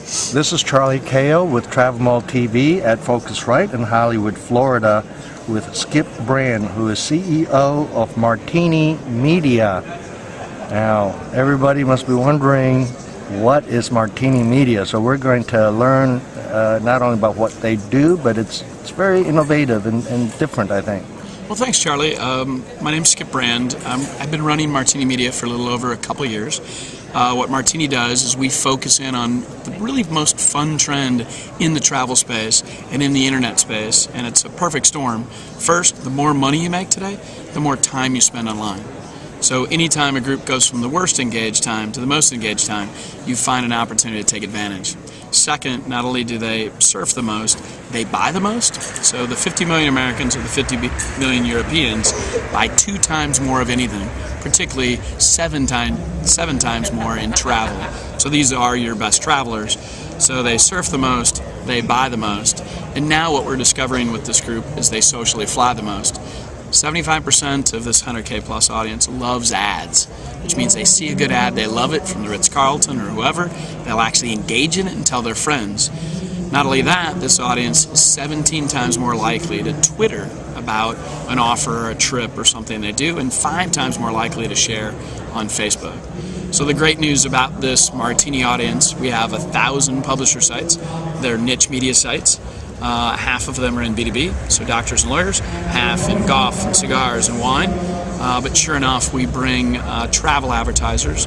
This is Charlie Kao with TravelMole TV at Focusrite in Hollywood, Florida, with Skip Brand, who is CEO of Martini Media. Now, everybody must be wondering, what is Martini Media? So we're going to learn not only about what they do, but it's very innovative and different, I think. Well, thanks, Charlie. My name's Skip Brand. I've been running Martini Media for a little over a couple years. What Martini does is we focus in on the really most fun trend in the travel space and in the internet space, and it's a perfect storm. First, the more money you make today, the more time you spend online. So anytime a group goes from the worst engaged time to the most engaged time, you find an opportunity to take advantage. Second, not only do they surf the most, they buy the most. So the 50 million Americans or the 50 million Europeans buy 2 times more of anything, particularly 7 times more in travel. So these are your best travelers. So they surf the most, they buy the most, and now what we're discovering with this group is they socially fly the most. 75% of this 100K plus audience loves ads, which means they see a good ad, they love it from the Ritz-Carlton or whoever, they'll actually engage in it and tell their friends. Not only that, this audience is 17 times more likely to Twitter about an offer or a trip or something they do, and 5 times more likely to share on Facebook. So the great news about this Martini audience, we have 1,000 publisher sites. They're niche media sites. Half of them are in B2B, so doctors and lawyers, half in golf and cigars and wine. But sure enough, we bring travel advertisers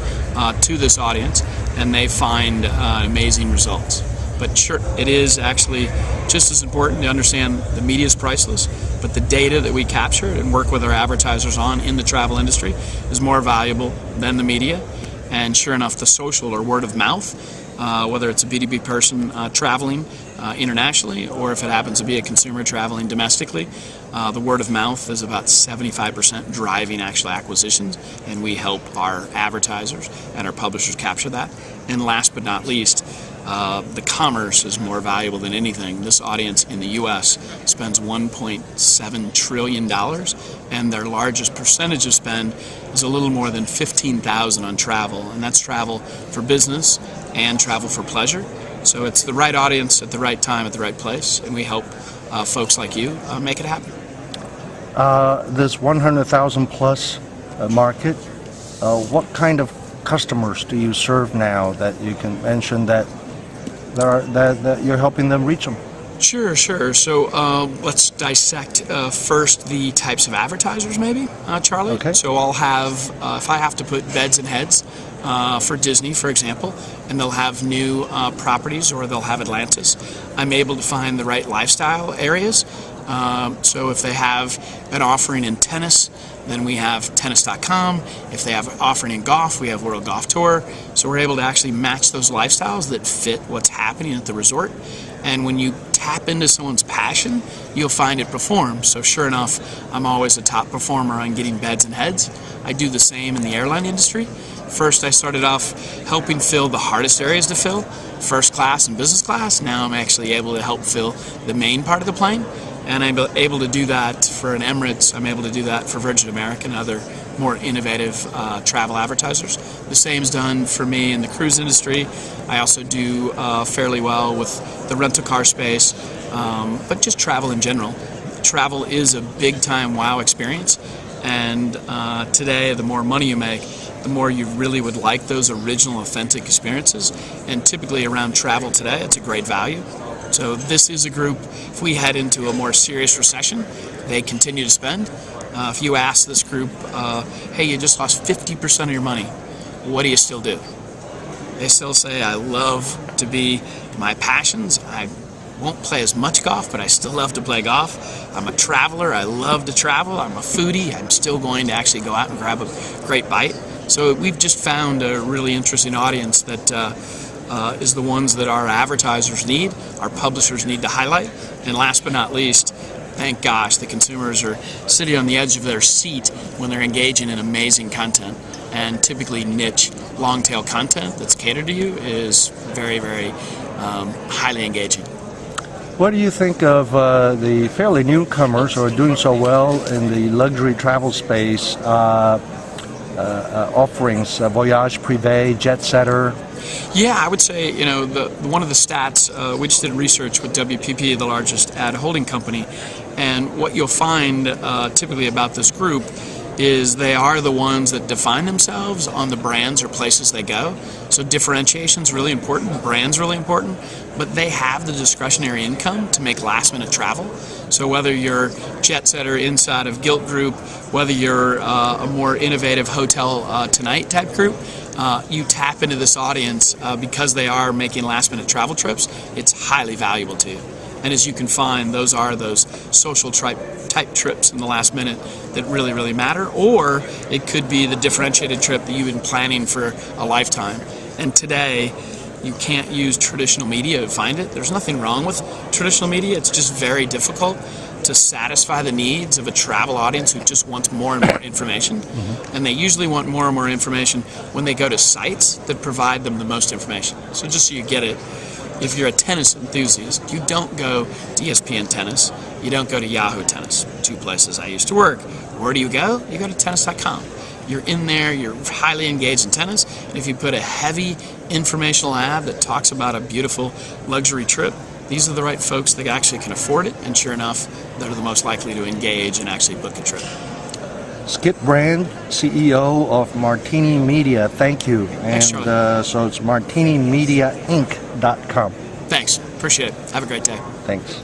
to this audience, and they find amazing results. But sure, it is actually just as important to understand the media is priceless, but the data that we capture and work with our advertisers on in the travel industry is more valuable than the media. And sure enough, the social or word of mouth, whether it's a B2B person traveling internationally, or if it happens to be a consumer traveling domestically, the word of mouth is about 75% driving actual acquisitions, and we help our advertisers and our publishers capture that. And last but not least, the commerce is more valuable than anything. This audience in the U.S. spends $1.7 trillion, and their largest percentage of spend is a little more than $15,000 on travel, and that's travel for business and travel for pleasure. So it's the right audience at the right time at the right place, and we help folks like you make it happen. This 100,000 plus market, what kind of customers do you serve now that you can mention that you're helping them reach them? Sure. So let's dissect first the types of advertisers, maybe, Charlie. Okay. So I'll have, if I have to put beds and heads for Disney, for example, and they'll have new properties or they'll have Atlantis, I'm able to find the right lifestyle areas. So if they have an offering in tennis, then we have tennis.com. If they have an offering in golf, we have World Golf Tour. So we're able to actually match those lifestyles that fit what's happening at the resort. And when you tap into someone's passion, you'll find it performs. So sure enough, I'm always a top performer on getting beds and heads. I do the same in the airline industry. First, I started off helping fill the hardest areas to fill, first class and business class. Now I'm actually able to help fill the main part of the plane. And I'm able to do that for an Emirates. I'm able to do that for Virgin America and other more innovative travel advertisers. The same is done for me in the cruise industry. I also do fairly well with the rental car space, but just travel in general. Travel is a big-time wow experience, and today, the more money you make, the more you really would like those original, authentic experiences. And typically around travel today, it's a great value. So this is a group, if we head into a more serious recession, they continue to spend. If you ask this group, hey, you just lost 50% of your money, what do you still do? They still say, I love to be my passions. I won't play as much golf, but I still love to play golf. I'm a traveler. I love to travel. I'm a foodie. I'm still going to actually go out and grab a great bite. So we've just found a really interesting audience that is the ones that our advertisers need, our publishers need to highlight. And last but not least, thank gosh, the consumers are sitting on the edge of their seat when they're engaging in amazing content. And typically niche, long-tail content that's catered to you is very, very highly engaging. What do you think of the fairly newcomers who are doing so well in the luxury travel space offerings, Voyage Privé, Jet Setter? Yeah, I would say, one of the stats, we just did research with WPP, the largest ad holding company, and what you'll find typically about this group is they are the ones that define themselves on the brands or places they go. So differentiation is really important, brand's really important, but they have the discretionary income to make last minute travel. So whether you're jet setter inside of Gilt Group, whether you're a more innovative Hotel Tonight type group, you tap into this audience because they are making last minute travel trips. It's highly valuable to you. And as you can find, those are those social type trips in the last minute that really, really matter. Or it could be the differentiated trip that you've been planning for a lifetime. And today, you can't use traditional media to find it. There's nothing wrong with traditional media. It's just very difficult to satisfy the needs of a travel audience who just wants more and more information. And they usually want more and more information when they go to sites that provide them the most information. So just so you get it, if you're a tennis enthusiast, you don't go to ESPN Tennis, you don't go to Yahoo Tennis, two places I used to work. Where do you go? You go to tennis.com. You're in there, you're highly engaged in tennis, and if you put a heavy informational ad that talks about a beautiful luxury trip, these are the right folks that actually can afford it, and sure enough, they're the most likely to engage and actually book a trip. Skip Brand, CEO of Martini Media, thank you. And Thanks, so it's martinimediainc.com. Thanks, appreciate it. Have a great day. Thanks.